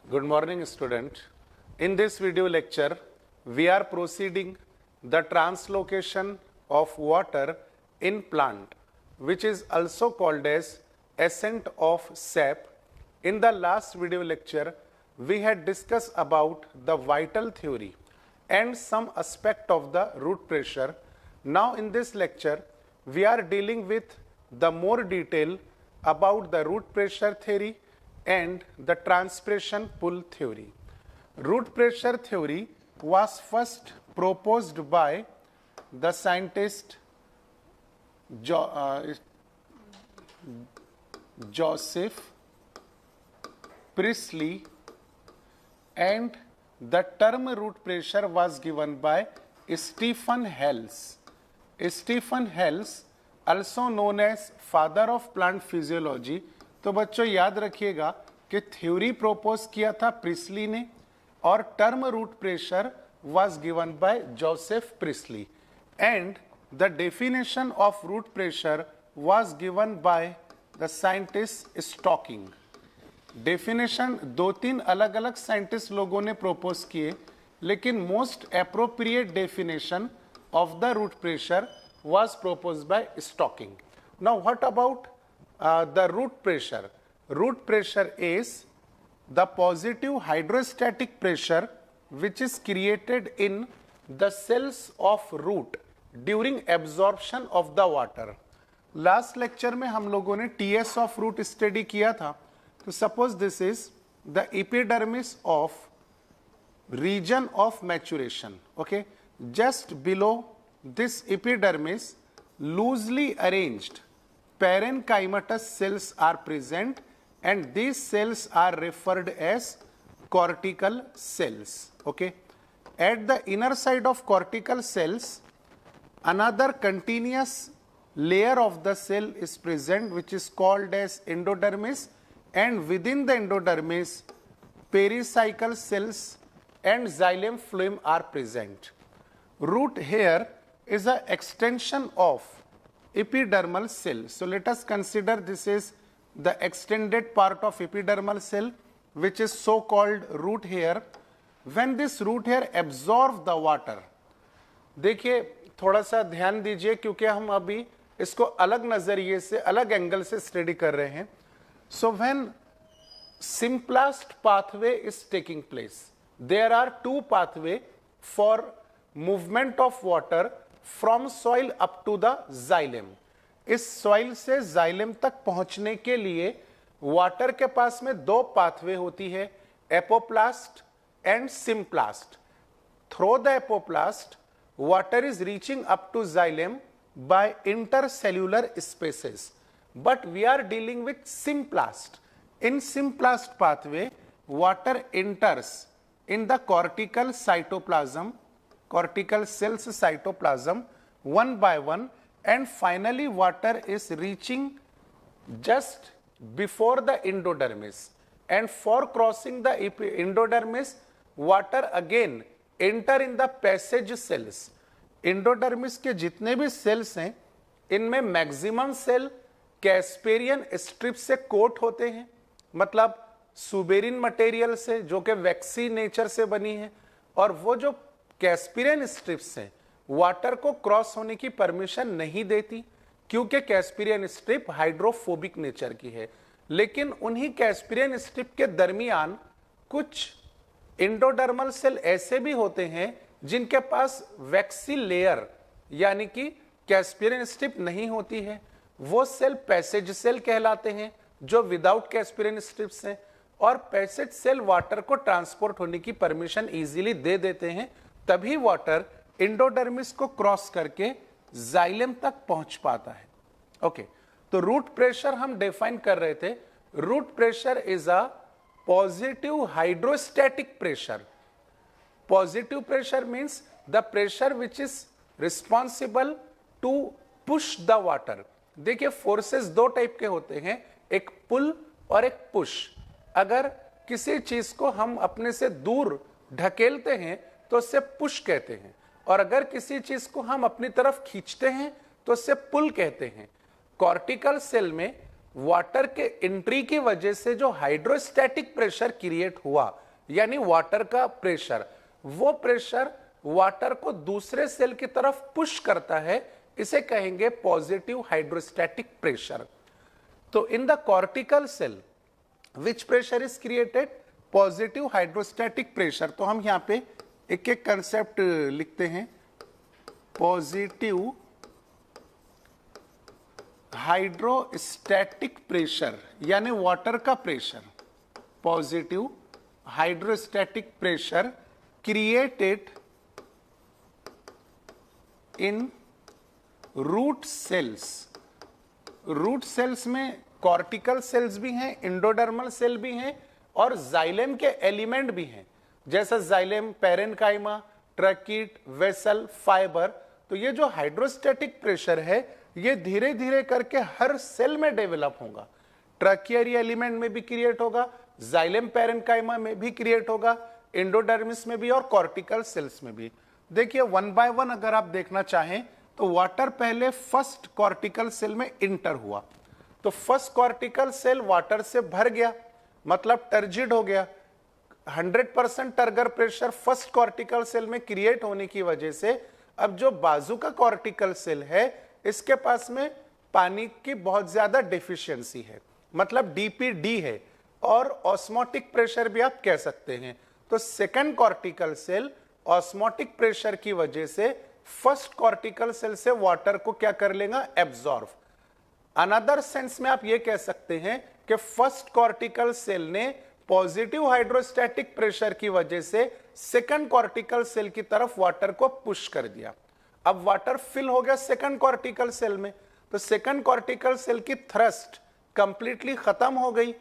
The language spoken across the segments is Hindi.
Good morning, student. In this video lecture, we are proceeding the translocation of water in plant, which is also called as ascent of sap. In the last video lecture, we had discussed about the vital theory and some aspect of the root pressure. Now in this lecture, we are dealing with the more detail about the root pressure theory and the transpiration pull theory. Root pressure theory was first proposed by the scientist Joseph Priestley, and the term root pressure was given by Stephen Hales. Stephen Hales, also known as father of plant physiology. तो बच्चों याद रखिएगा कि थ्योरी प्रोपोज किया था प्रिस्ली ने और term root pressure was given by Joseph Priestley and the definition of root pressure was given by the scientist Stocking. Definition दो तीन अलग अलग साइंटिस्ट लोगों ने प्रोपोज किए, लेकिन most appropriate definition of the root pressure was propose by Stocking. Now what about the root pressure? Root pressure is the positive hydrostatic pressure which is created in the cells of root during absorption of the water. Last lecture में हम लोगों ने TS of root study किया था. तो suppose this is the epidermis of region of maturation. Okay, just below this epidermis, loosely arranged parenchymatous cells are present, and these cells are referred as cortical cells. Okay, at the inner side of cortical cells, another continuous layer of the cell is present which is called as endodermis, and within the endodermis pericycle cells and xylem phloem are present. Root hair is an extension of epidermal cell. So let us consider this is the extended part of epidermal cell which is so called root hair. When this root hair absorb the water, देखिए थोड़ा सा ध्यान दीजिए क्योंकि हम अभी इसको अलग नजरिए से अलग एंगल से स्टडी कर रहे हैं. So when Symplast pathway is taking place, there are two pathway for movement of water from soil up to the xylem. इस सॉइल से जाइलेम तक पहुंचने के लिए वाटर के पास में दो पाथवे होती है, apoplast and symplast. Through the apoplast water is reaching up to xylem by intercellular spaces, but we are dealing with symplast. In symplast pathway water enters in the cortical cytoplasm, cortical cells cytoplasm one by one, and finally water is reaching just before the endodermis, and for crossing the endodermis water again enter in the passage cells. endodermis के जितने भी cells हैं इनमें मैक्सिमम सेल कैस्पेरियन स्ट्रिप से कोट होते हैं, मतलब सुबेरिन मटेरियल से जो कि वैक्सी नेचर से बनी है, और वो जो कैस्पिरियन स्ट्रिप्स हैं वाटर को क्रॉस होने की परमिशन नहीं देती क्योंकि कैस्पिरियन स्ट्रिप हाइड्रोफोबिक नेचर की है. लेकिन उन्हीं कैस्पिरियन स्ट्रिप के दरमियान कुछ एंडोडर्मल सेल ऐसे भी होते हैं जिनके पास वैक्सी लेयर यानी कि कैस्पिरियन स्ट्रिप नहीं होती है. वो सेल पैसेज सेल कहलाते हैं जो विदाउट कैस्पिरियन स्ट्रिप्स हैं, और पैसेज सेल वाटर को ट्रांसपोर्ट होने की परमिशन इजीली दे देते हैं, तभी वाटर एंडोडर्मिस को क्रॉस करके जाइलेम तक पहुंच पाता है. ओके, तो रूट प्रेशर हम डिफाइन कर रहे थे. Root pressure is a positive hydrostatic pressure. Positive pressure means the pressure which is responsible to push the water. देखिए फोर्सेस दो टाइप के होते हैं, एक पुल और एक पुश. अगर किसी चीज को हम अपने से दूर ढकेलते हैं तो उससे पुश कहते हैं, और अगर किसी चीज को हम अपनी तरफ खींचते हैं तो उससे पुल कहते हैं. कॉर्टिकल सेल में वाटर के एंट्री की वजह से जो हाइड्रोस्टैटिक प्रेशर क्रिएट हुआ, यानी वाटर का प्रेशर, वो प्रेशर वाटर को दूसरे सेल की तरफ पुश करता है, इसे कहेंगे पॉजिटिव हाइड्रोस्टैटिक प्रेशर। तो in the cortical cell which pressure is created? Positive hydrostatic pressure. तो हम यहां पे एक एक कंसेप्ट लिखते हैं। पॉजिटिव हाइड्रोस्टैटिक प्रेशर यानी वाटर का pressure, positive hydrostatic pressure created in root cells. Root cells में कॉर्टिकल सेल्स भी हैं, एंडोडर्मल सेल भी हैं और जाइलेम के एलिमेंट भी हैं, जैसा जाइलेम, पेरेन्काइमा, ट्रैकीट, वेसल, फाइबर। तो ये जो हाइड्रोस्टैटिक प्रेशर है ये धीरे धीरे करके हर सेल में डेवलप होगा। ट्रैकियरी एलिमेंट में भी क्रिएट होगा, जाइलेम पेरेन्काइमा में भी क्रिएट होगा, एंडोडर्मिस में भी और कॉर्टिकल सेल्स में भी। देखिए वन बाय वन अगर आप देखना चाहें तो वाटर पहले फर्स्ट कॉर्टिकल सेल में इंटर हुआ, तो फर्स्ट कॉर्टिकल सेल वाटर से भर गया, मतलब टर्जिड हो गया। 100% turgor pressure first cortical cell में क्रिएट होने की वजह से अब जो बाजू का कॉर्टिकल सेल है इसके पास में पानी की बहुत ज्यादा डेफिशिएंसी है, मतलब डीपीडी है और ऑस्मोटिक प्रेशर भी आप कह सकते हैं। तो second cortical cell osmotic pressure की वजह से फर्स्ट कॉर्टिकल सेल से वाटर को क्या कर लेगा? एब्जॉर्ब। अनदर सेंस में आप ये कह सकते हैं कि फर्स्ट कॉर्टिकल सेल ने पॉजिटिव हाइड्रोस्टैटिक प्रेशर की वजह से सेकंड कॉर्टिकल सेल की तरफ वाटर को पुश कर दिया। अब वाटर फिल हो गया सेकंड कॉर्टिकल सेल में, तो सेकंड कॉर्टिकल सेल की थ्रस्ट कंप्लीटली खत्म हो गई।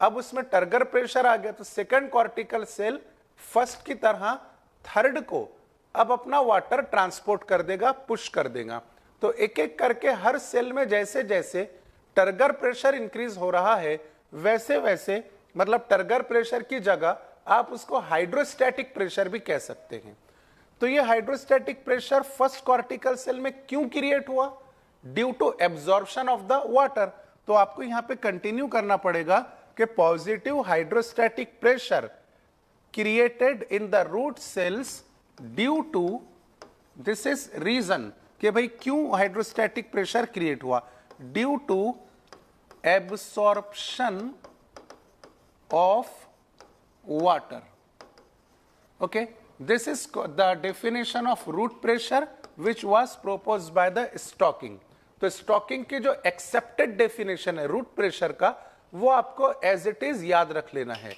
अब उसमें टर्गर प्रेशर आ गया, तो सेकंड कॉर्टिकल सेल फर्स्ट की तरह थर्ड को अब अपना वाटर ट्रांसपोर्ट कर देगा, पुश कर देगा। तो एक एक करके हर सेल में जैसे जैसे टर्गर प्रेशर इंक्रीज हो रहा है वैसे वैसे, मतलब टर्गर प्रेशर की जगह आप उसको हाइड्रोस्टैटिक प्रेशर भी कह सकते हैं। तो ये hydrostatic pressure first cortical cell में क्यों क्रिएट हुआ? Due to absorption of the water. तो आपको यहां पे कंटिन्यू करना पड़ेगा कि positive hydrostatic pressure created in the root cells due to, this is reason कि भाई क्यों हाइड्रोस्टैटिक प्रेशर क्रिएट हुआ? Due to absorption of water. Okay, this is the definition of root pressure which was proposed by the Stocking। तो स्टॉकिंग की जो एक्सेप्टेड डेफिनेशन है रूट प्रेशर का वो आपको एज इट इज याद रख लेना है।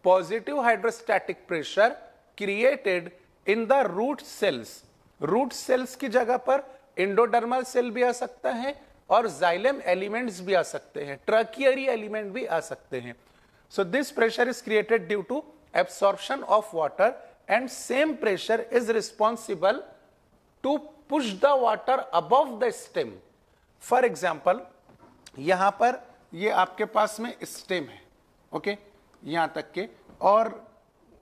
Positive hydrostatic pressure created in the root cells. Root cells की जगह पर एंडोडर्मल सेल भी आ सकता है और जाइलेम एलिमेंट्स भी आ सकते हैं, ट्रैकियरी एलिमेंट भी आ सकते हैं। So this pressure is created due to absorption of water and same pressure is responsible to push the water above the stem। For example, यहां पर ये आपके पास में स्टेम है, ओके, यहां तक के, और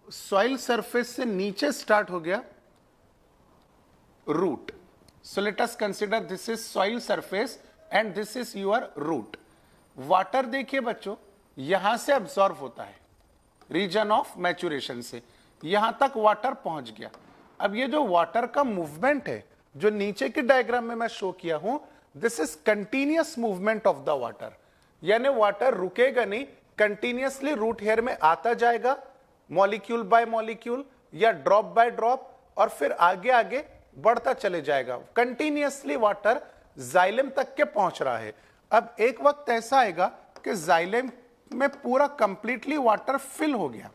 सॉइल सरफेस से नीचे स्टार्ट हो गया root. So let us consider this is soil surface and this is your root. Water देखिए बच्चों यहां से अब्सॉर्ब होता है रीजन ऑफ मैच्योरेशन से, यहां तक वाटर पहुंच गया। अब ये जो वाटर का मूवमेंट है जो नीचे के डायग्राम में मैं शो किया हूं, this is continuous movement of the water, यानी वाटर रुकेगा नहीं, कंटिन्यूअसली रूट हेयर में आता जाएगा मॉलिक्यूल बाय मॉलिक्यूल या ड्रॉप बाय ड्रॉप, और फिर आगे आगे बढ़ता चले जाएगा। कंटिन्यूअसली वाटर जाइलेम तक के पहुंच रहा है। अब एक वक्त ऐसा आएगा कि जाइलेम में पूरा कंप्लीटली वाटर फिल हो गया।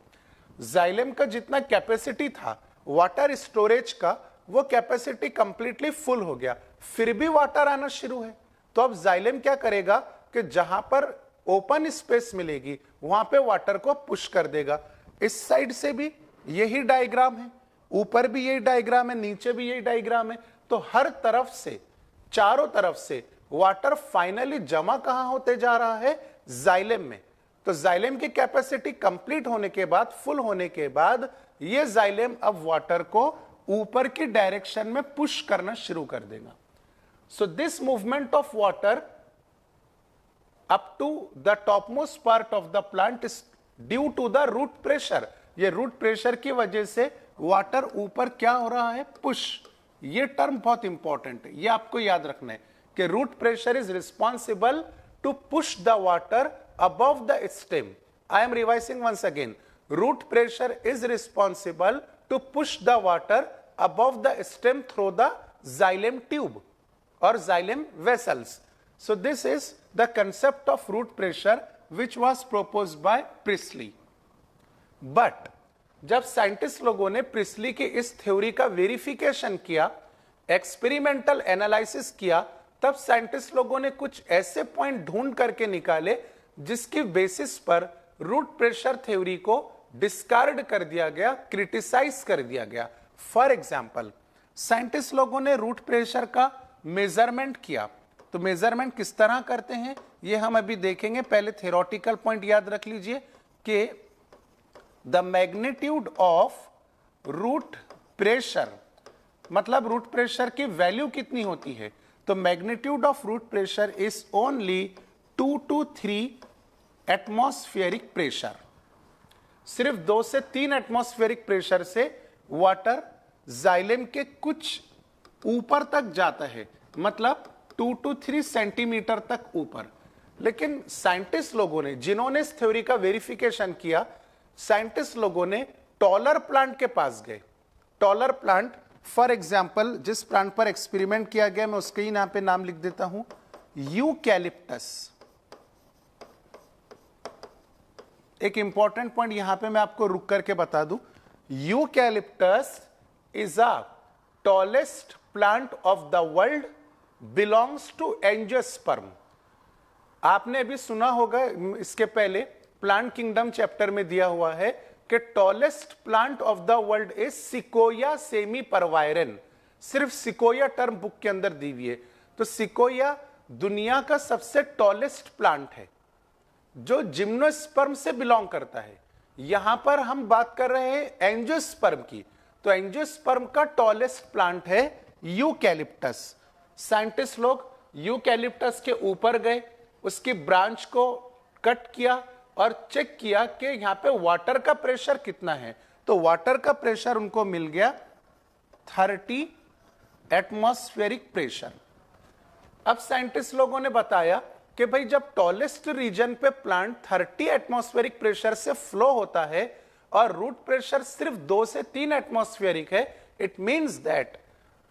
जाइलेम का जितना कैपेसिटी था वाटर स्टोरेज का, वो कैपेसिटी कंप्लीटली फुल हो गया, फिर भी वाटर आना शुरू है। तो अब जाइलेम क्या करेगा कि जहां पर ओपन स्पेस मिलेगी वहां पे वाटर को पुश कर देगा। इस साइड से भी यही डायग्राम है, ऊपर भी यही डायग्राम है, नीचे भी यही डायग्राम है। तो हर तरफ से, चारों तरफ से वाटर फाइनली जमा कहां होते जा रहा है? जाइलेम में। तो जाइलेम की कैपेसिटी कंप्लीट होने के बाद, फुल होने के बाद, ये जाइलेम अब वाटर को ऊपर की डायरेक्शन में पुश करना शुरू कर देगा। So this movement of water up to the topmost part of the plant is due to the root pressure. ये रूट प्रेशर की वजह से वाटर ऊपर क्या हो रहा है, पुश। ये टर्म बहुत इंपॉर्टेंट है, ये आपको याद रखना है कि root pressure is responsible to push the water above the stem. I am revising once again, root pressure is responsible to push the water above the stem through the xylem tube or xylem vessels. So this is the concept of root pressure which was proposed by Priestley. But जब साइंटिस्ट लोगों ने प्रिस्ली की इस थ्योरी का वेरिफिकेशन किया, एक्सपेरिमेंटल एनालिसिस किया, तब साइंटिस्ट लोगों ने कुछ ऐसे पॉइंट ढूंढ करके निकाले जिसकी बेसिस पर रूट प्रेशर थ्योरी को डिस्कार्ड कर दिया गया, क्रिटिसाइज कर दिया गया। फॉर एग्जाम्पल, साइंटिस्ट लोगों ने रूट प्रेशर का मेजरमेंट किया। तो मेजरमेंट किस तरह करते हैं ये हम अभी देखेंगे। पहले थ्योरेटिकल पॉइंट याद रख लीजिए कि the magnitude of root pressure, मतलब रूट प्रेशर की वैल्यू कितनी होती है। तो magnitude of root pressure is only 2 to 3 atmospheric pressure. सिर्फ 2 से 3 एटमॉस्फेरिक प्रेशर से वाटर जाइलेम के कुछ ऊपर तक जाता है, मतलब 2 to 3 सेंटीमीटर तक ऊपर। लेकिन साइंटिस्ट लोगों ने, जिन्होंने इस थ्योरी का वेरिफिकेशन किया, साइंटिस्ट लोगों ने टॉलर प्लांट के पास गए। टॉलर प्लांट, फॉर एग्जांपल जिस प्लांट पर एक्सपेरिमेंट किया गया मैं उसके ही यहां पे नाम लिख देता हूं, यूकैलिप्टस। एक इंपॉर्टेंट पॉइंट यहां पे मैं आपको रुक करके बता दूं, Eucalyptus is a tallest plant of the world, belongs to angiosperm। आपने अभी सुना होगा, इसके पहले प्लांट किंगडम चैप्टर में दिया हुआ है कि tallest plant of the world is sequoia sempervirens. सिर्फ सिकोया टर्म बुक के अंदर दी हुई है। तो सिकोया दुनिया का सबसे टॉलेस्ट प्लांट है जो जिम्नोस्पर्म से बिलोंग करता है। यहां पर हम बात कर रहे हैं एंजियोस्पर्म की। तो एंजियोस्पर्म का टॉलेस्ट प्लांट है यूकैलिप्टस। साइंटिस्ट लोग यूकैलिप्टस के ऊपर गए, उसकी ब्रांच को कट किया और चेक किया कि यहां पे वाटर का प्रेशर कितना है। तो वाटर का प्रेशर उनको मिल गया 30 एटमॉस्फेरिक प्रेशर। अब साइंटिस्ट लोगों ने बताया कि भाई जब टॉलेस्ट रीजन पे प्लांट 30 एटमॉस्फेरिक प्रेशर से फ्लो होता है और रूट प्रेशर सिर्फ 2 से 3 एटमॉस्फेरिक है, it means that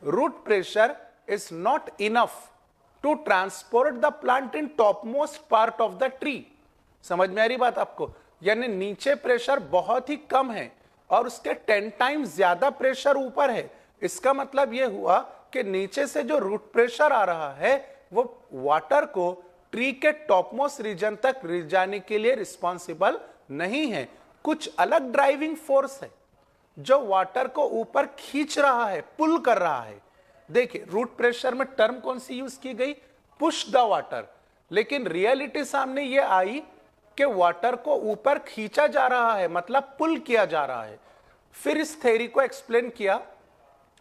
root pressure is not enough to transport the plant in topmost part of the tree. समझ में आ रही बात आपको? यानी नीचे प्रेशर बहुत ही कम है और उसके 10 टाइम्स ज्यादा प्रेशर ऊपर है। इसका मतलब यह हुआ कि नीचे से जो रूट प्रेशर आ रहा है वो वाटर को ट्री के टॉपमोस्ट रीजन तक ले जाने के लिए रिस्पॉन्सिबल नहीं है। कुछ अलग ड्राइविंग फोर्स है जो वाटर को ऊपर खींच रहा है, पुल कर रहा है। देखिए रूट प्रेशर में टर्म कौन सी यूज की गई, पुश द वाटर, लेकिन रियलिटी सामने ये आई कि वाटर को ऊपर खींचा जा रहा है, मतलब पुल किया जा रहा है। फिर इस थ्योरी को एक्सप्लेन किया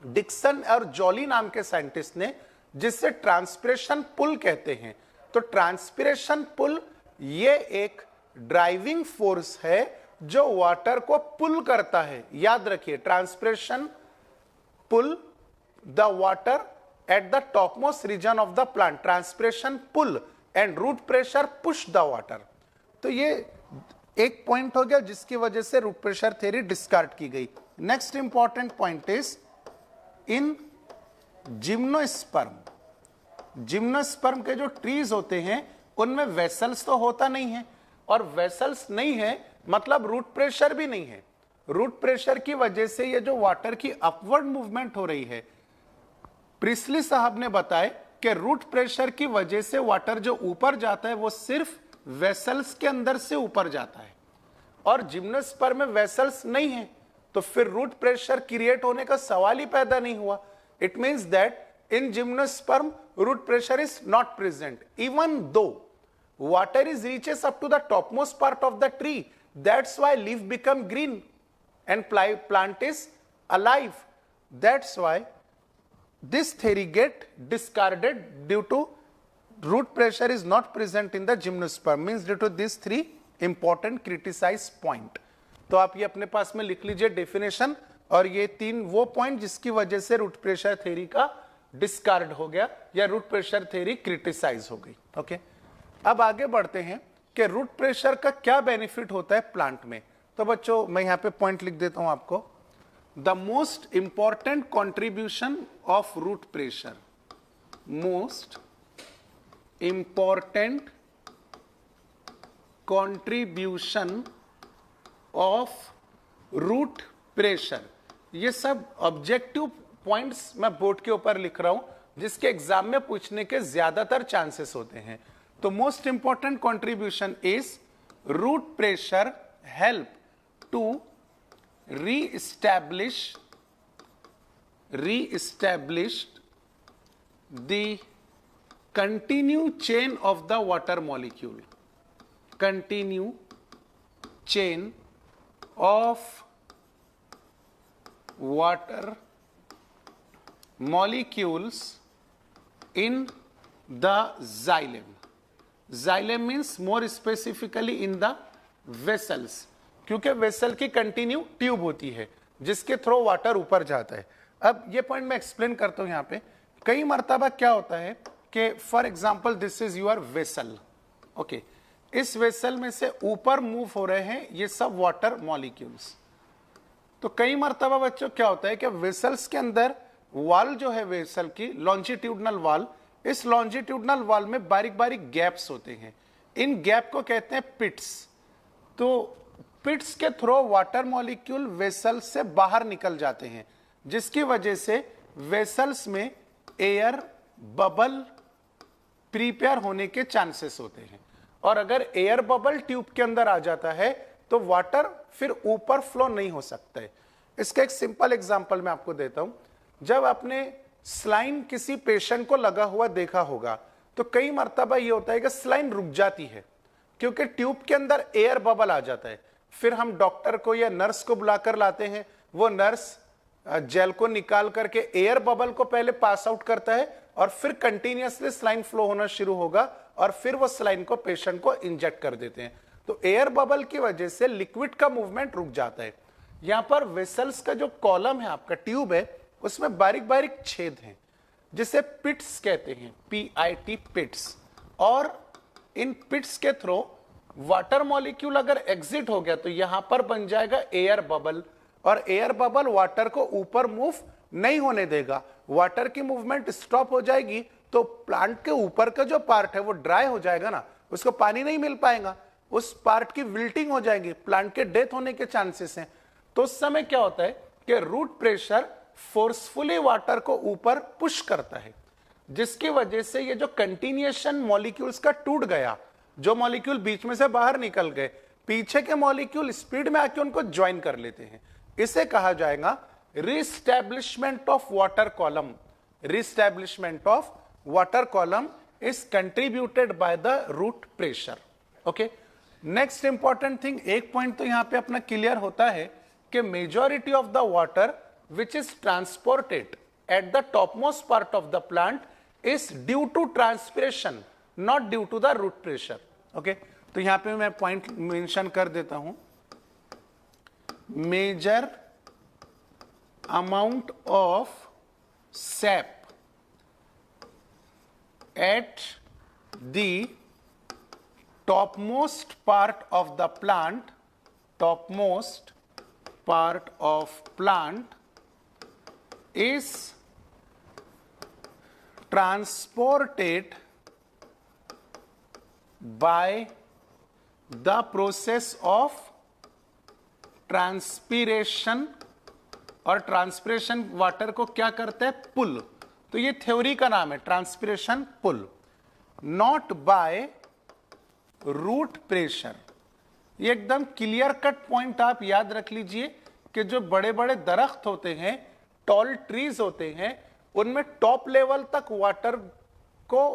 डिक्सन और जॉली नाम के साइंटिस्ट ने, जिससे ट्रांसपिरेशन पुल कहते हैं। तो ट्रांसपिरेशन पुल ये एक ड्राइविंग फोर्स है जो वाटर को पुल करता है। याद रखिए, transpiration pull the water at the topmost region of the plant, transpiration pull and root pressure push the water. तो ये एक पॉइंट हो गया जिसकी वजह से रूट प्रेशर थ्योरी डिस्कार्ड की गई। Next important point is in gymnosperm. Gymnosperm के जो ट्रीज होते हैं उनमें वेसल्स तो होता नहीं है, और वेसल्स नहीं है मतलब रूट प्रेशर भी नहीं है। रूट प्रेशर की वजह से ये जो वाटर की अपवर्ड मूवमेंट हो रही है, प्रिस्ली साहब ने बताया कि रूट प्रेशर की वजह से वाटर जो ऊपर जाता है वो सिर्फ वेसल्स के अंदर से ऊपर जाता है, और जिम्नोस्पर्म में वेसल्स नहीं है, तो फिर रूट प्रेशर क्रिएट होने का सवाल ही पैदा नहीं हुआ। It means that in gymnosperm root pressure is not present, even though water is reaches up to the topmost part of the tree. That's why leaf become green and plant is alive. That's why this theory get discarded due to root pressure is not present in the gymnosperm means due to these three important criticized point. तो आप ये अपने पास में लिख लीजिए डेफिनेशन, और ये तीन वो पॉइंट जिसकी वजह से रूट प्रेशर थ्योरी का डिस्कार्ड हो गया या रूट प्रेशर थ्योरी क्रिटिसाइज हो गई. ओके, अब आगे बढ़ते हैं कि रूट प्रेशर का क्या बेनिफिट होता है प्लांट में. तो बच्चों मैं यहां पे पॉइंट लिख देता हूं आपको. The most important contribution of root pressure, most important contribution of root pressure. ये सब ऑब्जेक्टिव पॉइंट्स मैं बोर्ड के ऊपर लिख रहा हूं जिसके एग्जाम में पूछने के ज्यादातर चांसेस होते हैं. तो most important contribution is root pressure help to reestablish the continue chain of the water molecule, continue chain of water molecules in the xylem. Xylem means more specifically in the vessels, क्योंकि वेसल की कंटिन्यू ट्यूब होती है जिसके थ्रू वाटर ऊपर जाता है. अब ये पॉइंट मैं एक्सप्लेन करता हूं यहां पे. कई मर्तबा क्या होता है कि for example this is your vessel. Okay, इस वेसल में से ऊपर मूव हो रहे हैं ये सब वाटर मॉलिक्यूल्स. तो कई मर्तबा बच्चों क्या होता है कि वेसल्स के अंदर वाल जो है वेसल की लॉन्जिट्यूडनल वाल, इस लॉन्जिट्यूडनल वाल में बारीक बारीक गैप्स होते हैं. इन गैप को कहते हैं पिट्स. तो पिट्स के थ्रू वाटर मॉलिक्यूल वेसल से बाहर निकल जाते हैं जिसकी वजह से वेसल्स में एयर बबल प्रिपेयर होने के चांसेस होते हैं. और अगर एयर बबल ट्यूब के अंदर आ जाता है तो वाटर फिर ऊपर फ्लो नहीं हो सकता है. इसका एक सिंपल एग्जांपल मैं आपको देता हूं. जब आपने स्लाइन किसी पेशेंट को लगा हुआ देखा होगा तो कई मर्तबा ये होता है कि स्लाइन रुक जाती है क्योंकि ट्यूब के अंदर एयर बबल आ जाता है. फिर हम डॉक्टर को या नर्स को बुलाकर लाते हैं, वो नर्स जेल को निकाल करके एयर बबल को पहले पास आउट करता है और फिर कंटिन्यूअसली स्लाइन फ्लो होना शुरू होगा और फिर वो स्लाइन को पेशेंट को इंजेक्ट कर देते हैं. तो एयर बबल की वजह से लिक्विड का मूवमेंट रुक जाता है. यहां पर वेसल्स का जो कॉलम है, आपका ट्यूब है, उसमें बारीक बारीक छेद हैं जिसे पिट्स कहते हैं, PIT पिट्स. और इन पिट्स के थ्रू वाटर मॉलिक्यूल अगर एग्जिट हो गया तो यहां पर बन जाएगा एयर बबल, और एयर बबल वाटर को ऊपर मूव नहीं होने देगा. वाटर की मूवमेंट स्टॉप हो जाएगी तो प्लांट के ऊपर का जो पार्ट है वो ड्राई हो जाएगा ना, उसको पानी नहीं मिल पाएगा, उस पार्ट की विल्टिंग हो जाएगी, प्लांट के डेथ होने के चांसेस हैं. तो उस समय क्या होता है कि रूट प्रेशर फोर्सफुली वाटर को ऊपर पुश करता है जिसकी वजह से ये जो कंटिन्यूएशन मॉलिक्यूल्स का टूट गया, जो मॉलिक्यूल बीच में से बाहर निकल गए, पीछे के मॉलिक्यूल स्पीड में आके उनको ज्वाइन कर लेते हैं. इसे कहा जाएगा reestablishment of water column. Reestablishment of water column is contributed by the root pressure. Okay, next important thing, एक पॉइंट तो यहां पे अपना क्लियर होता है कि majority of the water which is transported at the topmost part of the plant is due to transpiration, not due to the root pressure. Okay, तो यहां पे मैं पॉइंट मेंशन कर देता हूं. Major amount of SAP at the topmost part of the plant, topmost part of plant is transported by the process of transpiration. और ट्रांसपिरेशन वाटर को क्या करता है, पुल. तो ये थ्योरी का नाम है, transpiration pull. Not by root pressure. ये एकदम क्लियर कट पॉइंट आप याद रख लीजिए कि जो बड़े बड़े दरख्त होते हैं, टॉल ट्रीज होते हैं, उनमें टॉप लेवल तक वाटर को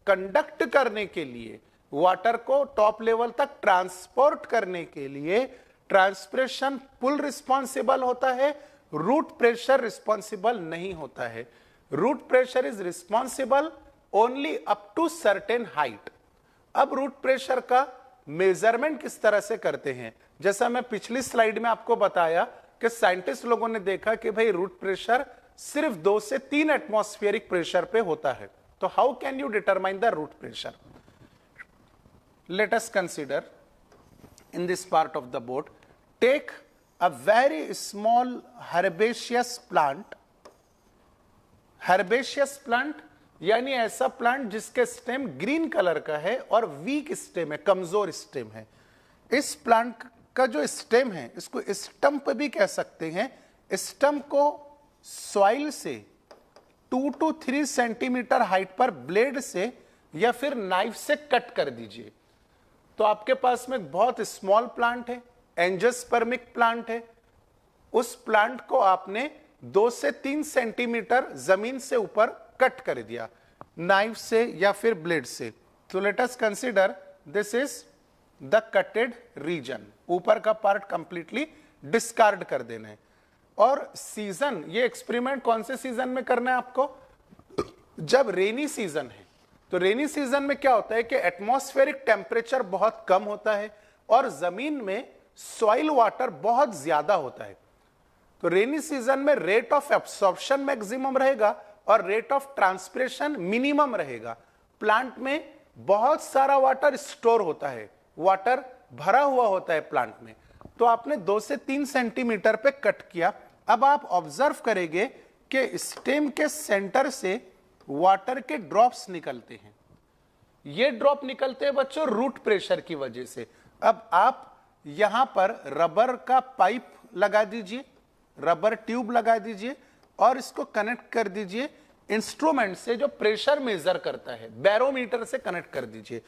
कंडक्ट करने के लिए, वाटर को टॉप लेवल तक ट्रांसपोर्ट करने के लिए ट्रांसपिरेशन पुल रिस्पॉन्सिबल होता है, रूट प्रेशर रिस्पॉन्सिबल नहीं होता है. Root pressure is responsible only up to certain height. अब रूट प्रेशर का मेजरमेंट किस तरह से करते हैं, जैसा मैं पिछली स्लाइड में आपको बताया कि साइंटिस्ट लोगों ने देखा कि भाई रूट प्रेशर सिर्फ 2 से 3 एटमॉस्फेरिक प्रेशर पे होता है। तो how can you determine the root pressure? Let us consider in this part of the board, take a very small herbaceous plant. herbaceous plant यानी ऐसा प्लांट जिसके स्टेम ग्रीन कलर का है और वीक स्टेम है, कमजोर स्टेम है। इस प्लांट का जो स्टेम है इसको स्टंप भी कह सकते हैं। स्टंप को सॉइल से 2 to 3 सेंटीमीटर हाइट पर ब्लेड से या फिर नाइफ से कट कर दीजिए। तो आपके पास में एक बहुत स्मॉल प्लांट है, एंजियोस्पर्मिक प्लांट है। उस प्लांट को आपने 2 से 3 सेंटीमीटर जमीन से ऊपर कट कर दिया नाइफ से या फिर ब्लेड से। तो let us consider this is the cutted region. ऊपर का पार्ट कंप्लीटली डिस्कार्ड कर देना है। और सीजन, ये एक्सपेरिमेंट कौन से सीजन में करना है आपको? जब रेनी सीजन है। तो रेनी सीजन में क्या होता है कि एटमॉस्फेरिक टेम्परेचर बहुत कम होता है और जमीन में सॉइल वाटर बहुत ज्यादा होता है। तो रेनी सीजन में रेट ऑफ एब्सॉर्प्शन मैक्सिमम रहेगा और रेट ऑफ ट्रांसपिरेशन मिनिमम रहेगा। प्लांट में बहुत सारा वाटर स्टोर होता है, वाटर भरा हुआ होता है प्लांट में। तो आपने 2 से 3 सेंटीमीटर पे कट किया। अब आप ऑब्जर्व करेंगे कि स्टेम के सेंटर से वाटर के ड्रॉप्स निकलते हैं। ये ड्रॉप निकलते हैं बच्चों रूट प्रेशर की वजह से। अब आप यहां पर रबर का पाइप लगा दीजिए, रबर ट्यूब लगा दीजिए और इसको कनेक्ट कर दीजिए इंस्ट्रूमेंट से जो प्रेशर मेजर करता है, बैरोमीटर से कनेक्ट कर दीजिए।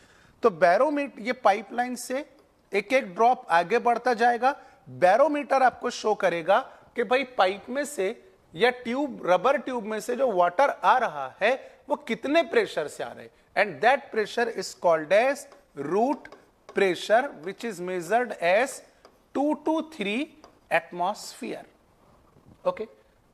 तो बैरोमीटर, ये पाइपलाइन से एक एक ड्रॉप आगे बढ़ता जाएगा। बैरोमीटर आपको शो करेगा कि भाई पाइप में से या ट्यूब, रबर ट्यूब में से जो वाटर आ रहा है वो कितने प्रेशर से आ रहे हैं। And that pressure is called as root pressure which is measured as 2 to 3 atmosphere. Okay,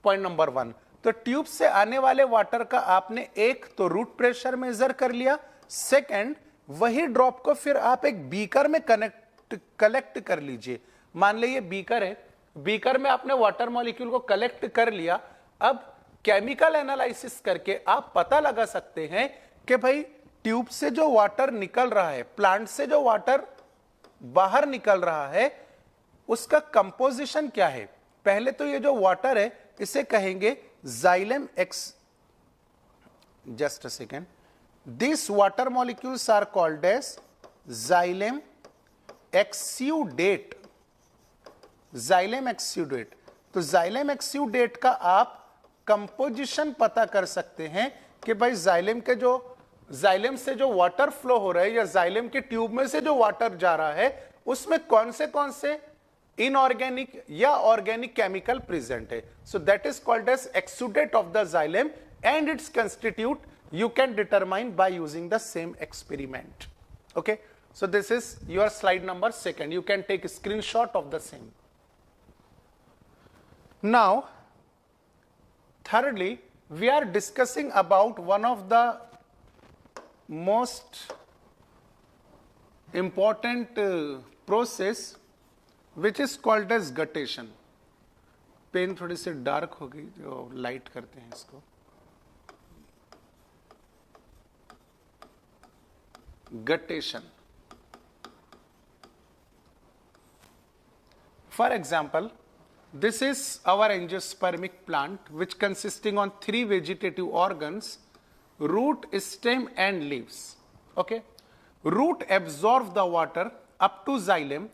point number 1। तो ट्यूब से आने वाले वाटर का आपने एक तो रूट प्रेशर मेजर कर लिया। सेकंड, वही ड्रॉप को फिर आप एक बीकर में कलेक्ट कर लीजिए। मान लीजिए बीकर है, बीकर में आपने वाटर मॉलिक्यूल को कलेक्ट कर लिया। अब केमिकल एनालिसिस करके आप पता लगा सकते हैं कि भाई ट्यूब से जो वाटर निकल रहा है, प्लांट से जो वाटर बाहर निकल रहा है, उसका कंपोजिशन क्या है। पहले तो ये जो वाटर है इसे कहेंगे xylem ex, just a second, this water molecules are called as xylem exudate. Xylem exudate. तो जाइलम एक्स्यूडेट का आप कंपोजिशन पता कर सकते हैं कि भाई जाइलम से जो वाटर फ्लो हो रहा है या जाइलम के ट्यूब में से जो वाटर जा रहा है उसमें कौन से इनऑर्गेनिक या ऑर्गेनिक केमिकल प्रेजेंट है। So that is called as exudate of the xylem and its constitute you can determine by using the same experiment. Okay, so this is your slide number 2. You can take a screenshot of the same. Now thirdly, we are discussing about one of the most important process which is called as guttation. Pen थोड़ी सी डार्क हो गई, जो लाइट करते हैं इसको। Guttation. For example, this is our angiospermic plant which consisting on 3 vegetative organs: root, stem and leaves. Okay, root absorb the water up to xylem.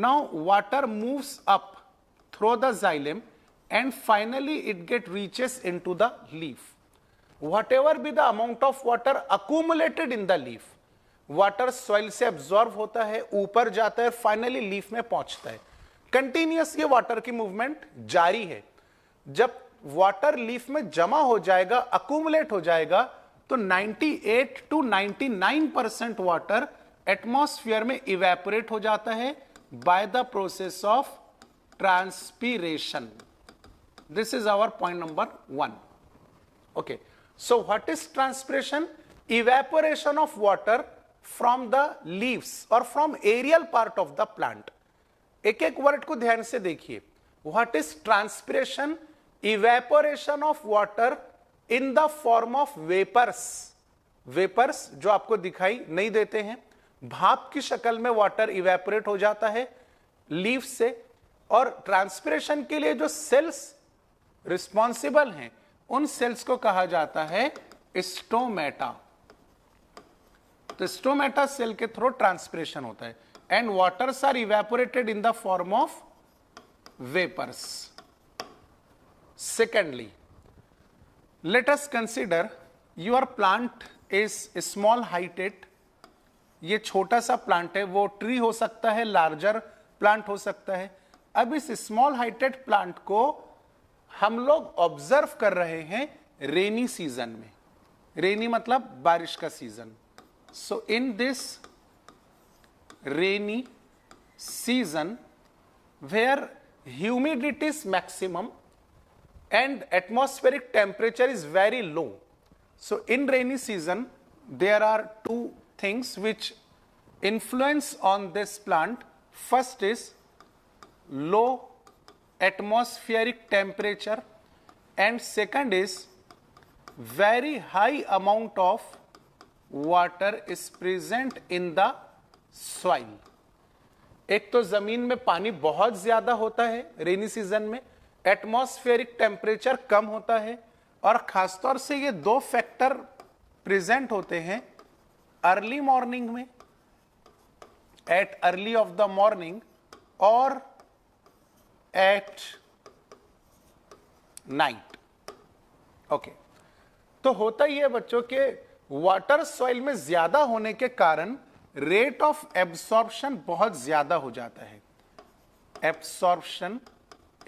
Now water moves up through the xylem and finally it reaches into the leaf. Whatever be the amount of water accumulated in the leaf, water soil से एब्जॉर्ब होता है, ऊपर जाता है, फाइनली लीफ में पहुंचता है। कंटिन्यूअस ये वाटर की मूवमेंट जारी है। जब वाटर लीफ में जमा हो जाएगा, अक्यूमुलेट हो जाएगा, तो 98 to 99% वाटर एटमॉस्फेयर में इवेपोरेट हो जाता है by the process of transpiration. This is our point number 1. Okay, So what is transpiration? Evaporation of water from the leaves or from aerial part of the plant. एक एक वर्ड को ध्यान से देखिए. What is transpiration? Evaporation of water in the form of vapors. Vapors जो आपको दिखाई नहीं देते हैं, भाप की शक्ल में वाटर इवेपोरेट हो जाता है लीफ से. और ट्रांसपिरेशन के लिए जो सेल्स रिस्पॉन्सिबल हैं उन सेल्स को कहा जाता है स्टोमेटा. तो स्टोमेटा सेल के थ्रू ट्रांसपिरेशन होता है. And waters are evaporated in the form of vapours. Secondly, let us consider your plant is small heighted. ये छोटा सा प्लांट है, वो ट्री हो सकता है, लार्जर प्लांट हो सकता है. अब इस स्मॉल हाइटेड प्लांट को हम लोग ऑब्जर्व कर रहे हैं रेनी सीजन में. रेनी मतलब बारिश का season. So in this rainy season where humidity is maximum and atmospheric temperature is very low. So in rainy season there are two things which influence on this plant. First is low atmospheric temperature and second is very high amount of water is present in the soil. एक तो जमीन में पानी बहुत ज्यादा होता है रेनी सीजन में, एटमॉस्फेरिक टेम्परेचर कम होता है, और खासतौर से ये दो फैक्टर प्रेजेंट होते हैं अर्ली मॉर्निंग में, at early of the morning और एट नाइट. ओके, तो होता ही है बच्चों के वाटर सॉइल में ज्यादा होने के कारण रेट ऑफ एब्सॉर्प्शन बहुत ज्यादा हो जाता है. Absorption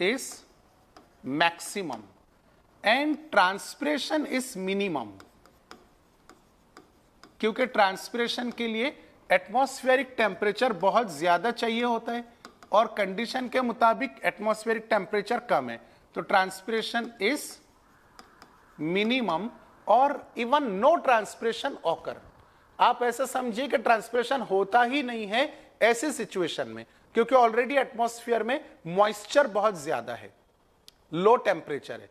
is maximum and transpiration is minimum. क्योंकि ट्रांसपिरेशन के लिए एटमॉस्फेरिक टेम्परेचर बहुत ज्यादा चाहिए होता है और कंडीशन के मुताबिक एटमॉस्फेरिक टेम्परेचर कम है, तो ट्रांसपिरेशन इज मिनिमम और इवन नो ट्रांसपिरेशन ऑकर. आप ऐसा समझिए कि ट्रांसपिरेशन होता ही नहीं है ऐसी सिचुएशन में, क्योंकि ऑलरेडी एटमॉस्फेयर में मॉइस्चर बहुत ज्यादा है, लो टेम्परेचर है.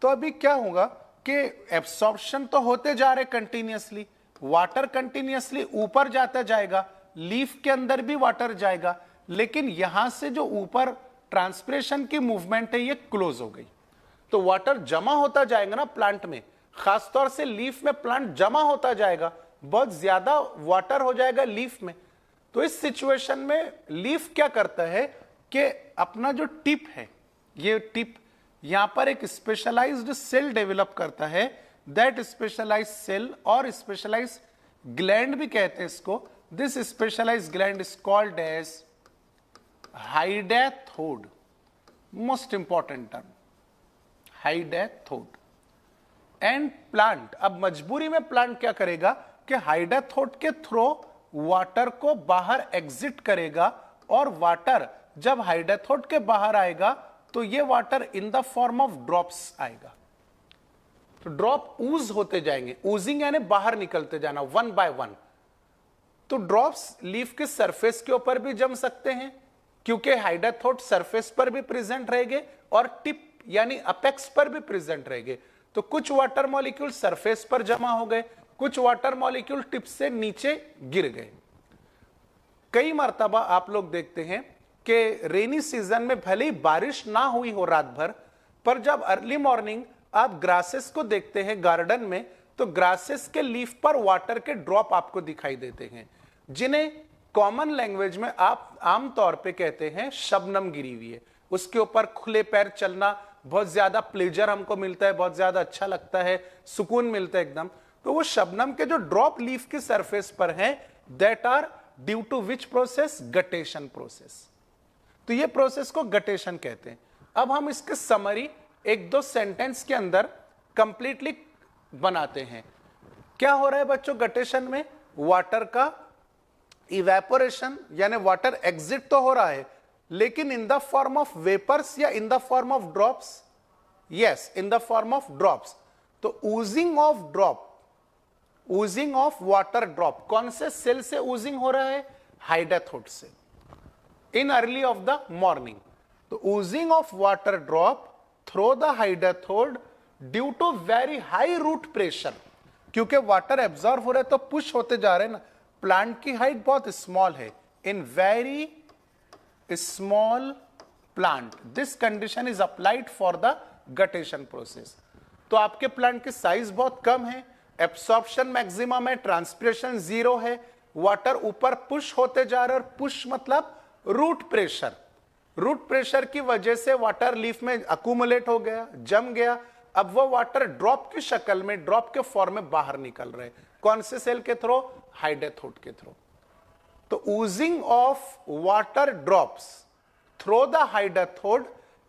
तो अभी क्या होगा कि एब्सॉर्प्शन तो होते जा रहे कंटिन्यूअसली, वाटर कंटिन्यूअसली ऊपर जाता जाएगा, लीफ के अंदर भी वाटर जाएगा, लेकिन यहां से जो ऊपर ट्रांसपिरेशन की मूवमेंट है ये क्लोज हो गई. तो वाटर जमा होता जाएगा ना प्लांट में, खासतौर से लीफ में प्लांट जमा होता जाएगा, बहुत ज्यादा वाटर हो जाएगा लीफ में. तो इस सिचुएशन में लीफ क्या करता है कि अपना जो टिप है, ये टिप यहां पर एक स्पेशलाइज्ड सेल डेवलप करता है. दैट स्पेशलाइज्ड सेल और स्पेशलाइज्ड ग्लैंड भी कहते हैं इसको. This specialised gland is called as hydathode. Most important term, hydathode. And plant, अब मजबूरी में प्लांट क्या करेगा कि हाइडेथोड के थ्रू वाटर को बाहर एग्जिट करेगा, और वाटर जब हाइडेथोड के बाहर आएगा तो ये water in the form of drops आएगा. तो ड्रॉप ऊज होते जाएंगे, ऊजिंग यानी बाहर निकलते जाना वन बाय वन. तो ड्रॉप्स लीफ के सरफेस के ऊपर भी जम सकते हैं क्योंकि हाइडेथोड सरफेस पर भी प्रेजेंट रहेंगे और टिप यानी अपेक्स पर भी प्रेजेंट रहेंगे. तो कुछ वाटर मॉलिक्यूल सरफेस पर जमा हो गए, कुछ वाटर मॉलिक्यूल टिप से नीचे गिर गए. कई मर्तबा आप लोग देखते हैं कि रेनी सीजन में भले ही बारिश ना हुई हो रात भर, पर जब अर्ली मॉर्निंग आप ग्रासेस को देखते हैं गार्डन में, तो ग्रासेस के लीफ पर वाटर के ड्रॉप आपको दिखाई देते हैं, जिन्हें कॉमन लैंग्वेज में आप आमतौर पे कहते हैं शबनम गिरी हुई है. उसके ऊपर खुले पैर चलना बहुत ज्यादा प्लेजर हमको मिलता है, बहुत ज्यादा अच्छा लगता है, सुकून मिलता है एकदम. तो वो शबनम के जो ड्रॉप लीफ की सरफेस पर हैं, that are due to which process? Guttation process. तो ये प्रोसेस को गटेशन कहते हैं. अब हम इसके समरी एक दो सेंटेंस के अंदर कंप्लीटली बनाते हैं. क्या हो रहा है बच्चों गटेशन में? वाटर का इवेपोरेशन यानी वाटर एग्जिट तो हो रहा है, लेकिन in the form of vapours या in the form of drops? Yes, in the form of drops. तो oozing of drop, oozing of water drop कौन से सेल से ऊजिंग हो रहा है? हाइडाथोड से, in early of the morning. तो oozing of water drop through the hydathode due to very high root pressure, क्योंकि वाटर एब्जॉर्ब हो रहा है तो पुश होते जा रहे हैं ना, प्लांट की हाइट बहुत स्मॉल है, in very small plant this condition is applied for the guttation process. तो आपके प्लांट की साइज बहुत कम है, एब्सॉर्प्शन मैक्सिमम है, ट्रांसपिरेशन जीरो है, वाटर ऊपर पुश होते जा रहे हैं, और पुश मतलब रूट प्रेशर, रूट प्रेशर की वजह से वाटर लीफ में अकुमुलेट हो गया, जम गया, अब वो वाटर ड्रॉप की शक्ल में, ड्रॉप के फॉर्म में बाहर निकल रहे, कौन से सेल के थ्रू? हाइडाथोड के थ्रू। तो oozing of water drops through the hydathode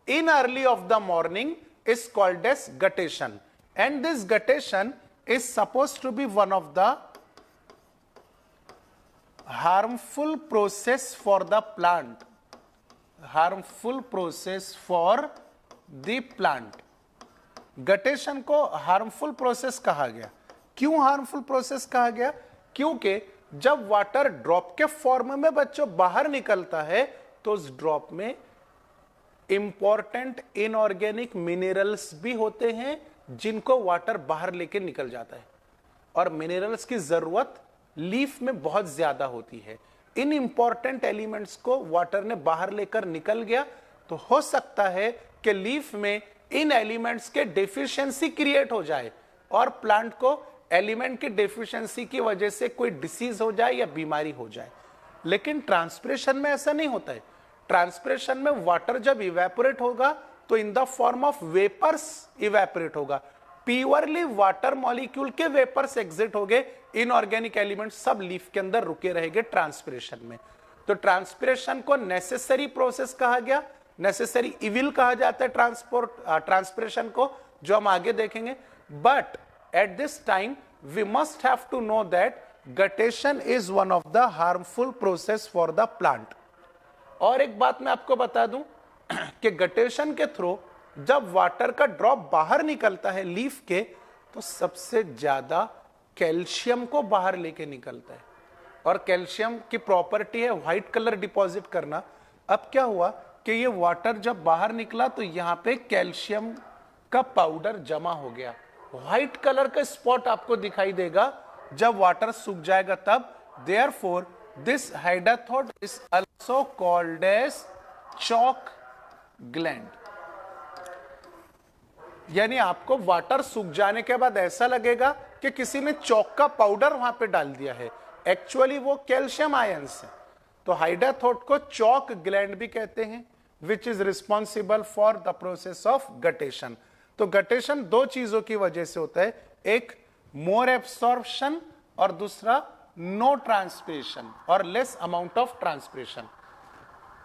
in early of the morning is called as guttation, and this guttation is supposed to be one of the harmful process for the plant, harmful process for the plant। Guttation को हार्मफुल प्रोसेस कहा गया। क्यों हार्मफुल प्रोसेस कहा गया? क्योंकि जब वाटर ड्रॉप के फॉर्म में बच्चों बाहर निकलता है तो उस ड्रॉप में इंपॉर्टेंट इनऑर्गेनिक मिनरल्स भी होते हैं जिनको वाटर बाहर लेके निकल जाता है, और मिनरल्स की जरूरत लीफ में बहुत ज्यादा होती है। इन इंपॉर्टेंट एलिमेंट्स को वाटर ने बाहर लेकर निकल गया तो हो सकता है कि लीफ में इन एलिमेंट्स के डेफिशिएंसी क्रिएट हो जाए और प्लांट को एलिमेंट की डेफिशिएंसी की वजह से कोई डिसीज हो जाए या बीमारी हो जाए। लेकिन ट्रांसपिरेशन में ऐसा नहीं होता है। ट्रांसपिरेशन में वाटर जब इवेपोरेट होगा तो in the form of vapours evaporate होगा, प्योरली वाटर मॉलिक्यूल के वेपर्स एग्जिट हो गए, इनऑर्गेनिक एलिमेंट सब लीफ के अंदर रुके रहेंगे ट्रांसपिरेशन में। तो ट्रांसपिरेशन को नेसेसरी प्रोसेस कहा गया, नेसेसरी इविल कहा जाता है ट्रांसपिरेशन को, जो हम आगे देखेंगे। But at this time we must have to know that guttation is one of the harmful process for the plant. और एक बात मैं आपको बता दूं कि गटेशन के थ्रू जब वाटर का ड्रॉप बाहर निकलता है लीफ के, तो सबसे ज्यादा कैल्शियम को बाहर लेके निकलता है, और कैल्शियम की प्रॉपर्टी है व्हाइट कलर डिपॉजिट करना। अब क्या हुआ कि ये वाटर जब बाहर निकला तो यहां पे कैल्शियम का पाउडर जमा हो गया, व्हाइट कलर का स्पॉट आपको दिखाई देगा जब वाटर सूख जाएगा तब। Therefore this hydathode is also called as chalk gland. यानी आपको वाटर सूख जाने के बाद ऐसा लगेगा कि किसी ने चॉक का पाउडर वहां पे डाल दिया है, एक्चुअली वो कैल्शियम आयंस है। तो हाइडाथोड को चॉक ग्लैंड भी कहते हैं, विच is responsible for the process of guttation. तो गटेशन दो चीजों की वजह से होता है, एक मोर एब्सॉर्प्शन और दूसरा नो ट्रांसपिरेशन और लेस अमाउंट ऑफ ट्रांसपिरेशन।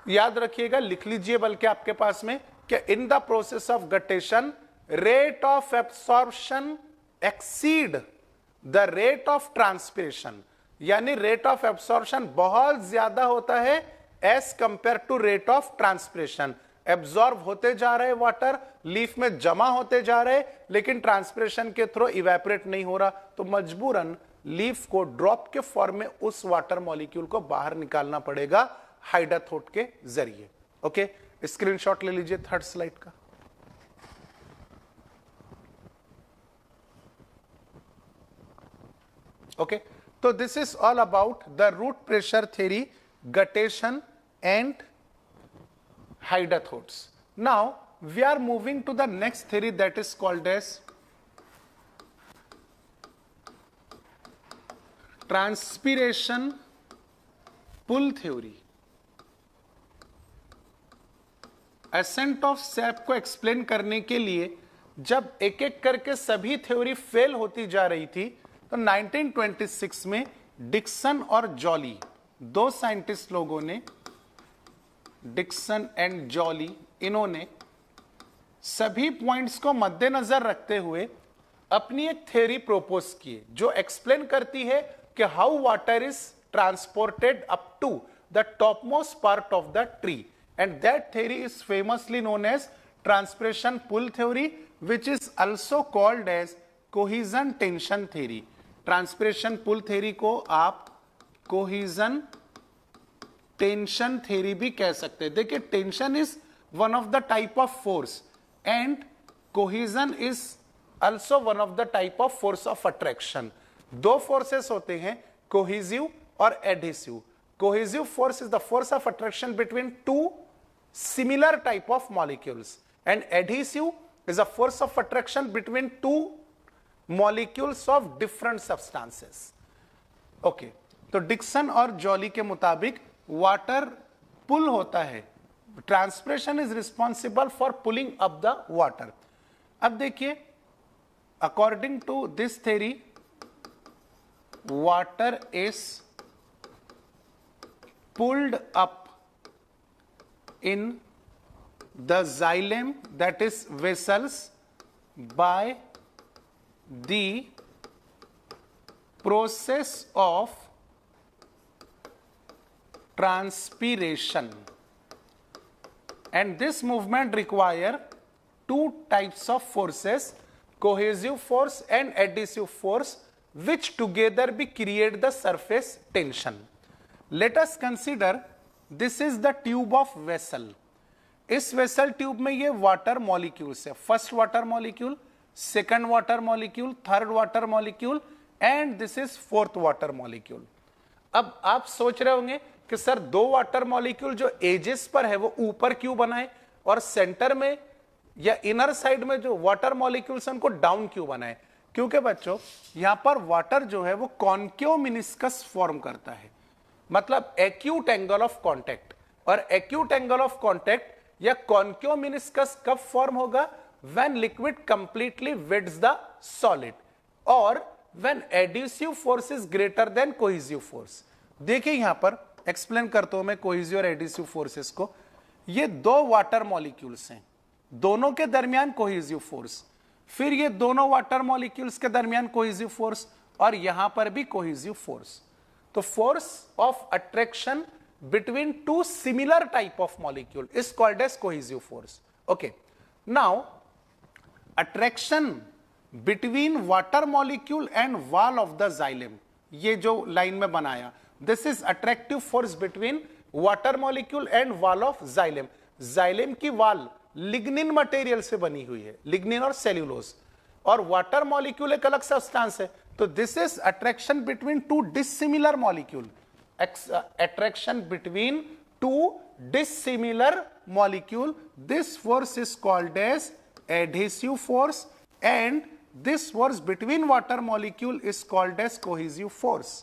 याद रखिएगा, लिख लीजिए बल्कि आपके पास में कि in the process of guttation rate of absorption exceed the rate of transpiration, यानी रेट ऑफ एब्सॉर्प्शन बहुत ज्यादा होता है as compare to rate of transpiration. Absorb होते जा रहे वाटर, लीफ में जमा होते जा रहे, लेकिन ट्रांसपिरेशन के थ्रू इवेपोरेट नहीं हो रहा, तो मजबूरन लीफ को ड्रॉप के फॉर्म में उस वाटर मॉलिक्यूल को बाहर निकालना पड़ेगा हाइडाथोड के जरिए। ओके, स्क्रीनशॉट ले लीजिए थर्ड स्लाइड का। ओके, तो this is all about the root pressure theory, guttation and hydathodes. Now we are moving to the next theory that is called as transpiration pull theory. Ascent of sap को एक्सप्लेन करने के लिए जब एक एक करके सभी थ्योरी फेल होती जा रही थी, तो 1926 में डिक्सन और जॉली, दो साइंटिस्ट लोगों ने, डिक्सन एंड जॉली, इन्होंने सभी पॉइंट्स को मद्देनजर रखते हुए अपनी एक थ्योरी प्रोपोज की जो एक्सप्लेन करती है कि how water is transported up to the topmost part of the tree, and that theory is famously known as transpiration pull theory, which is also called as cohesion tension theory, transpiration pull theory को आप कोहिजन टेंशन थ्योरी भी कह सकते हैं। देखिए tension is one of the type of force and cohesion is also one of the type of force of attraction. दो फोर्सेस होते हैं, कोहिजिव और adhesive. कोहिजिव force is the force of attraction between to similar type of molecules and adhesive is a force of attraction between two molecules of different substances. Okay, तो डिक्सन और जॉली के मुताबिक वाटर पुल होता है, transpiration is responsible for pulling up the water. अब देखिए according to this theory water is pulled up in the xylem, that is vessels, by the process of transpiration, and this movement require two types of forces, cohesive force and adhesive force, which together be create the surface tension. Let us consider this is the tube of vessel. इस वेसल ट्यूब में ये वाटर मॉलिक्यूल्स है, first water molecule, second water molecule, third water molecule and this is fourth water molecule. अब आप सोच रहे होंगे कि सर दो वाटर मॉलिक्यूल जो एजेस पर है वो ऊपर क्यों बनाए और सेंटर में या इनर साइड में जो वाटर मॉलिक्यूल्स उनको डाउन क्यों बनाए? क्योंकि बच्चों यहां पर वाटर जो है वो कॉन्केव मिनिस्कस फॉर्म करता है, मतलब एक्यूट एंगल ऑफ कांटेक्ट। और एक्यूट एंगल ऑफ कांटेक्ट या कॉन्केव मिनिस्कस कब फॉर्म होगा? When liquid completely wets the solid और when adhesive force is greater than cohesive force. देखिए यहां पर एक्सप्लेन करता हूं मैं कोहेसिव और एडहेसिव फोर्सेस को। ये दो वाटर मॉलिक्यूल्स हैं, दोनों के दरमियान कोहेसिव फोर्स, फिर ये दोनों वाटर मॉलिक्यूल्स के दरमियान कोहेसिव फोर्स और यहां पर भी कोहेसिव फोर्स। तो force of attraction between two similar type of molecule is called as cohesive force. Okay, now attraction between water molecule and wall of the xylem, ये जो लाइन में बनाया, this is attractive force between water molecule and wall of xylem. Xylem की वॉल लिग्निन मटेरियल से बनी हुई है, लिग्निन और सेल्यूलोज, और वाटर मॉलिक्यूल एक अलग सब्सटेंस है। तो this is attraction between two dissimilar molecule, attraction between two dissimilar molecule, this force is called as adhesive force and this force between water molecule is called as cohesive force.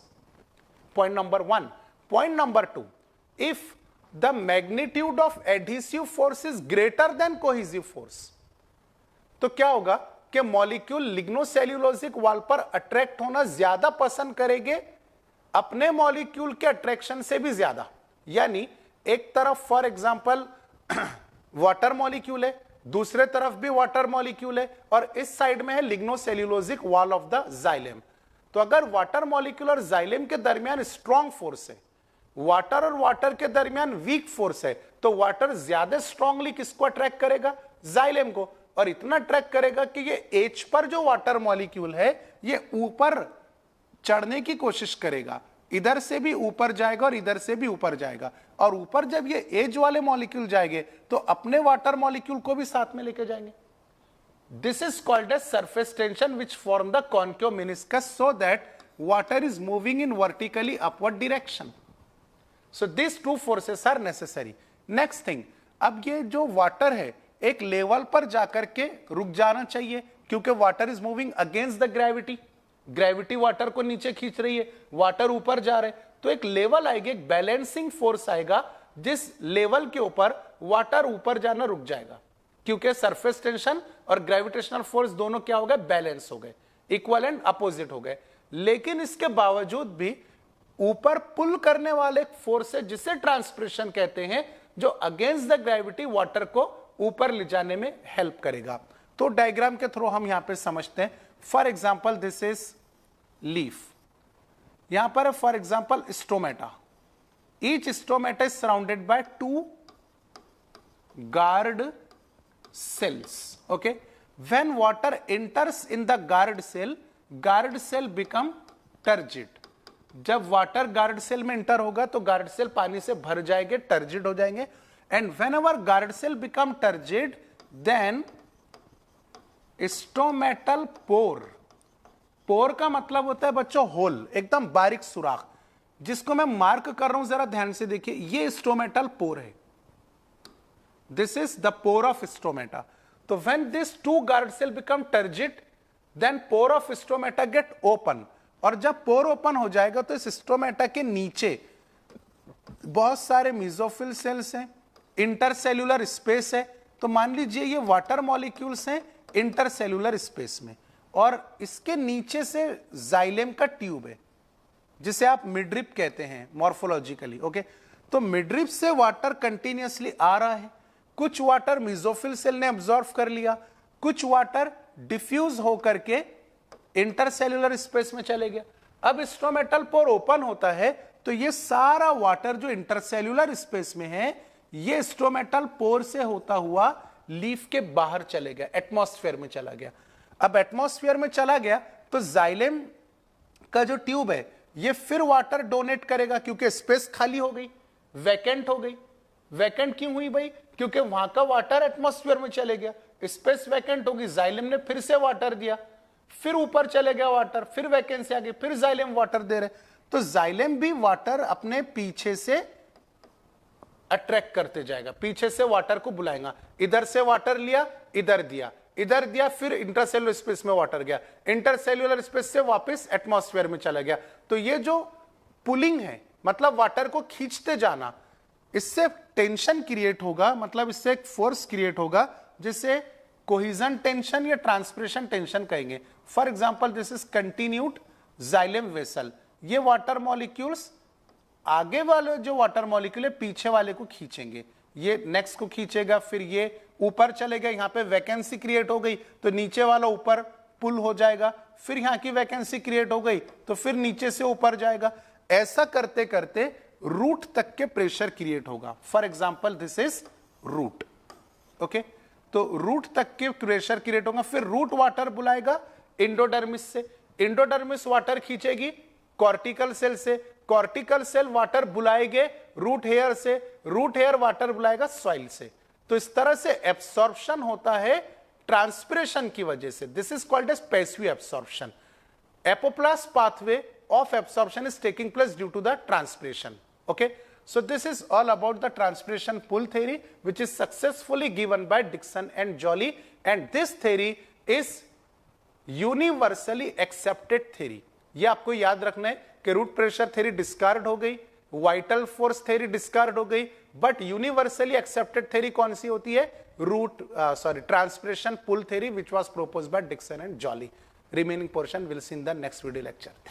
Point number 1. Point number 2, if the magnitude of adhesive force is greater than cohesive force, तो क्या होगा कि मॉलिक्यूल लिग्नोसेल्यूलोजिक वॉल पर अट्रैक्ट होना ज्यादा पसंद करेंगे अपने मॉलिक्यूल के अट्रैक्शन से भी ज्यादा। यानी एक तरफ फॉर एग्जांपल वाटर मॉलिक्यूल है, दूसरे तरफ भी वाटर मॉलिक्यूल है और इस साइड में है लिग्नोसेल्यूलोजिक वॉल ऑफ द जाइलम। तो अगर वाटर मॉलिक्यूल और जाइलम के दरमियान स्ट्रॉन्ग फोर्स है, वाटर और वाटर के दरमियान वीक फोर्स है, तो वाटर ज्यादा स्ट्रांगली किसको अट्रैक्ट करेगा? जाइलम को। और इतना अट्रैक्ट करेगा कि ये एज पर जो वाटर मॉलिक्यूल है ये ऊपर चढ़ने की कोशिश करेगा, इधर से भी ऊपर जाएगा और इधर से भी ऊपर जाएगा, और ऊपर जब ये एज वाले मॉलिक्यूल जाएंगे तो अपने वाटर मॉलिक्यूल को भी साथ में लेके जाएंगे। This is called as surface tension which form the concave meniscus so that water is moving in vertically upward direction. So this two forces are necessary. Next thing, अब ये जो वाटर है एक लेवल पर जाकर के रुक जाना चाहिए क्योंकि water is moving against the gravity, gravity water को नीचे खींच रही है, वाटर ऊपर जा रहे, तो एक लेवल आएगी, एक बैलेंसिंग फोर्स आएगा जिस लेवल के ऊपर वाटर ऊपर जाना रुक जाएगा, क्योंकि सरफेस टेंशन और ग्रेविटेशनल फोर्स दोनों क्या हो गए? बैलेंस हो गए, इक्वल एंड अपोजिट हो गए। लेकिन इसके बावजूद भी ऊपर पुल करने वाले फोर्स है जिसे ट्रांसपिरेशन कहते हैं, जो अगेंस्ट द ग्रेविटी वाटर को ऊपर ले जाने में हेल्प करेगा। तो डायग्राम के थ्रू हम यहां पे समझते हैं। For example this is leaf, यहां पर for example stomata, each stomata is surrounded by two guard cells. Okay, When water enters in the guard cell become turgid. जब वाटर गार्ड सेल में इंटर होगा तो गार्ड सेल पानी से भर जाएंगे, टर्जिड हो जाएंगे. And whenever guard cell become turgid, then stomatal pore. Pore का मतलब होता है बच्चों होल, एकदम बारीक सुराख, जिसको मैं मार्क कर रहा हूं, जरा ध्यान से देखिए. ये स्टोमेटल पोर है. This is the pore of stomata. तो when this two guard cell become turgid, then pore of stomata get open. और जब पोर ओपन हो जाएगा तो इस स्टोमेटा के नीचे बहुत सारे मेसोफिल सेल्स हैं, इंटरसेल्यूलर स्पेस है. तो मान लीजिए ये वाटर मॉलिक्यूल्स हैं इंटरसेल्यूलर स्पेस में, और इसके नीचे से जाइलेम का ट्यूब है, जिसे आप मिडरिप कहते हैं मॉर्फोलॉजिकली. ओके, तो मिडरिप से वाटर कंटिन्यूअसली आ रहा है. कुछ वाटर मेसोफिल सेल ने अब्सॉर्ब कर लिया, कुछ वाटर डिफ्यूज होकर के इंटरसेल्यूलर स्पेस में चले गया. अब स्टोमेटल पोर ओपन होता है तो ये सारा वाटर जो इंटरसेल्यूलर स्पेस में है, ये स्टोमेटल पोर से होता हुआ लीफ के बाहर चले गया, एटमॉस्फेयर में चला गया. अब एटमॉस्फेयर में चला गया तो जाइलेम का जो ट्यूब है ये फिर वाटर डोनेट करेगा, क्योंकि स्पेस खाली हो गई, वैकेंट हो गई. वैकेंट क्यों हुई भाई? क्योंकि वहां का वाटर एटमॉस्फेयर में चले गया, स्पेस वैकेंट होगी, जाइलेम ने फिर से वाटर दिया, फिर ऊपर चले गया वाटर, फिर वैकेंसी आ गई, फिर जाइलेम वाटर दे रहे. तो जाइलेम भी वाटर अपने पीछे से अट्रैक्ट करते जाएगा, पीछे से वाटर को बुलाएगा. इधर से वाटर लिया, इधर दिया, इधर दिया, फिर इंटरसेल्यूलर स्पेस में वाटर गया, इंटरसेल्यूलर स्पेस से वापस एटमॉस्फेयर में चला गया. तो ये जो पुलिंग है, मतलब वाटर को खींचते जाना, इससे टेंशन क्रिएट होगा, मतलब इससे एक फोर्स क्रिएट होगा जिसे कोहिजन टेंशन या ट्रांसपिरेशन टेंशन कहेंगे. For example, this is continued xylem vessel. ये वाटर मॉलिक्यूल्स आगे वाले जो वाटर मॉलिक्यूल है पीछे वाले को खींचेंगे, ये नेक्स्ट को खींचेगा, फिर ये ऊपर चलेगा, यहां पे वैकेंसी क्रिएट हो गई तो नीचे वाला ऊपर पुल हो जाएगा, फिर यहां की वैकेंसी क्रिएट हो गई तो फिर नीचे से ऊपर जाएगा. ऐसा करते करते रूट तक के प्रेशर क्रिएट होगा. For example, this is root. Okay, तो रूट तक के प्रेशर क्रिएट होगा. फिर रूट वाटर बुलाएगा एंडोडर्मिस से, एंडोडर्मिस वाटर खींचेगी कॉर्टिकल सेल से, कॉर्टिकल सेल वाटर बुलाएंगे रूट हेयर से, रूट हेयर वाटर बुलाएगा सॉइल से. तो इस तरह से एब्सॉर्प्शन होता है ट्रांसपिरेशन की वजह से. This is called as passive absorption. Apoplast pathway of absorption is taking place due to the transpiration. Okay, so this is all about the transpiration pull theory, which is successfully given by Dickson and Joly, and this theory is universally accepted theory. ये आपको याद रखना है कि रूट प्रेशर थ्योरी डिस्कार्ड हो गई, वाइटल फोर्स थ्योरी डिस्कार्ड हो गई, बट यूनिवर्सली एक्सेप्टेड थ्योरी कौन सी होती है? Transpiration pull theory, which was proposed by Dickson and Joly. Remaining portion we'll see in the next video lecture. Thank you.